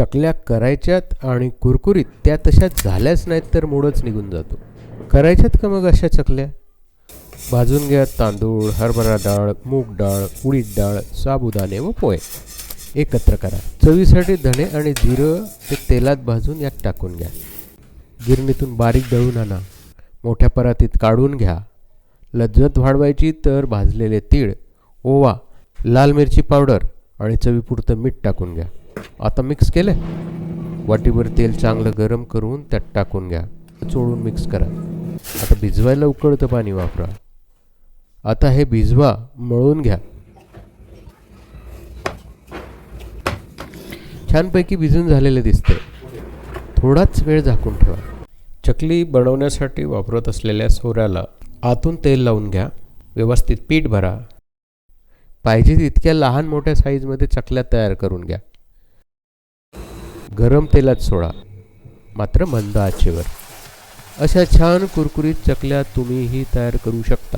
चकल्या करायच्यात आणि कुरकुरीत त्या तशाच झाल्याच नाहीत तर मूडच निघून जातो. करायच्यात का मग अशा चकल्या? भाजून घ्या तांदूळ, हरभरा डाळ, मूग डाळ, उडीद डाळ, साबुदाणे व पोहे. एकत्र करा. चवीसाठी धणे आणि जिरं ते तेलात भाजून यात टाकून घ्या. गिरणीतून बारीक दळून आणा. मोठ्या परातीत काढून घ्या. लज्जत वाढवायची तर भाजलेले तीळ, ओवा, लाल मिरची पावडर आणि चवीपुरतं मीठ टाकून घ्या. आता मिक्स केले. वाटीभर तेल चांगलं गरम करून त्यात टाकून घ्या. चोळून मिक्स करा. आता भिजवायला उकळतं पाणी वापरा. आता हे भिजवा, मळून घ्या. छानपैकी भिजून झालेले दिसते. थोडाच वेळ झाकून ठेवा. चकली बनवण्यासाठी वापरत असलेल्या सोऱ्याला आतून तेल लावून घ्या. व्यवस्थित पीठ भरा. पाहिजे तितक्या लहान मोठ्या साईजमध्ये चकल्या तयार करून घ्या. गरम तेलात सोडा, मात्र मंद आचेवर. अशा छान कुरकुरीत चकल्या तुम्हीही तयार करू शकता.